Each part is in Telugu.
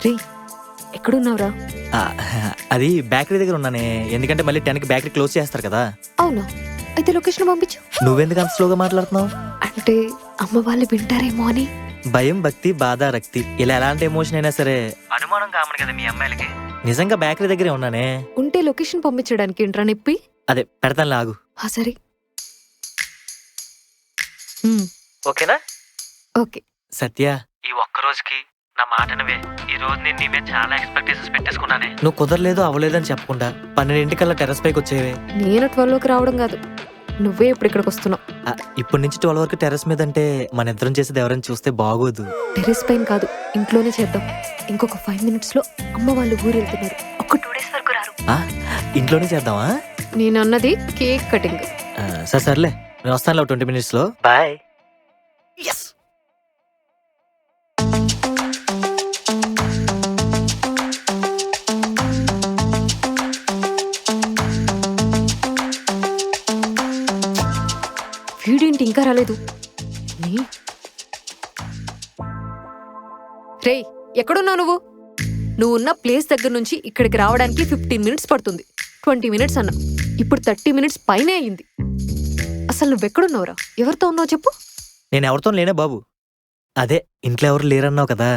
రే ఎక్కడున్నావురా? ఆ, అది బేకరీ దగ్గర ఉన్నానే, ఎందుకంటే మళ్ళీ 10కి బేకరీ క్లోజ్ చేస్తారు కదా. అవునా, అయితే లొకేషన్ పంపించు. నువ్వెందుకు అంత స్లోగా మాట్లాడుతున్నావు? అంటే అమ్మ వాళ్ళు వింటారేమో అని. భయం, భక్తి, బాధ, రక్తి, ఇలా ఎలాంటి ఎమోషన్ అయినా సరే అనుమానం కామన్ కదా మీ అమ్మాయిలకి. నిజంగా బేకరీ దగ్గరే ఉన్నానే. ఉంటే లొకేషన్ పంపించడానికి ఏంట్రా నొప్పి? అదే పెడతాను లాగు. సరే. ఓకేనా? ఓకే. సత్య, ఈ ఒక్క రోజుకి నా మాటనవే. ఈ రోజు నేను నీవే చాలా ఎక్స్పెక్టేషన్స్ పెట్టేసుకున్నానే. నువ్వు కుదరలేదు అవ్వలేదు అని చెప్పకుండా 12ంటికల్లా టెర్రస్ పైకి వచ్చేవే. నేను 12లోకి రావడం కాదు, నువ్వే ఇప్పుడు ఇక్కడికి వస్తున్నావు. ఇప్పటి నుంచి 12 వరకు టెర్రస్ మీద అంటే మన ఇద్దరం చేసేది ఎవరైనా చూస్తే బాగోదు. టెర్రస్ పైన కాదు, ఇంట్లోనే చేద్దాం. ఇంకొక 5 minutes లో అమ్మ వాళ్ళు ఊరు వెళ్తున్నారు. ఒక 2 days వరకు రారు. ఇంట్లోనే చేద్దామా? నేను అన్నది కేక్ కటింగ్. సర్లే, నేను వస్తానులే 20 minutes లో. బాయ్. వీడేంటి ఇంకా రాలేదు? రే ఎక్కడున్నావు నువ్వు? నువ్వు ఉన్న ప్లేస్ దగ్గర నుంచి ఇక్కడికి రావడానికి 15 minutes పడుతుంది. 20 minutes అన్నా, ఇప్పుడు 30 minutes పైనే అయింది. అసలు నువ్వెక్కడున్నావురా? ఎవరితో ఉన్నావు చెప్పు. నేను ఎవరితో లేనే బాబు. అదే ఇంట్లో ఎవరు లేరన్నావు కదా,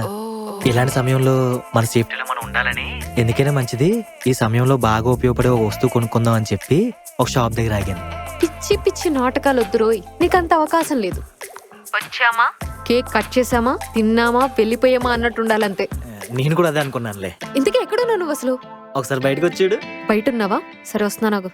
ఇలాంటి సమయంలో మన సేఫ్టీలో మనం ఉండాలని ఎందుకైనా మంచిది ఈ సమయంలో బాగా ఉపయోగపడే ఒక వస్తువు కొనుక్కుందాం అని చెప్పి ఒక షాప్ దగ్గర ఆగాను. పిచ్చి పిచ్చి నాటకాలు వద్దురోయ్, నీకంత అవకాశం లేదు. వచ్చామా, కేక్ కట్ చేసామా, తిన్నామా, వెళ్ళిపోయామా అన్నట్టు ఉండాలంతే. నేను కూడా అదే అనుకున్నానులే. ఇంతకీ ఎక్కడున్నావు నువ్వు అసలు? ఒకసారి బయటకు వచ్చాడు. బయట ఉన్నావా? సరే వస్తున్నా నాకు.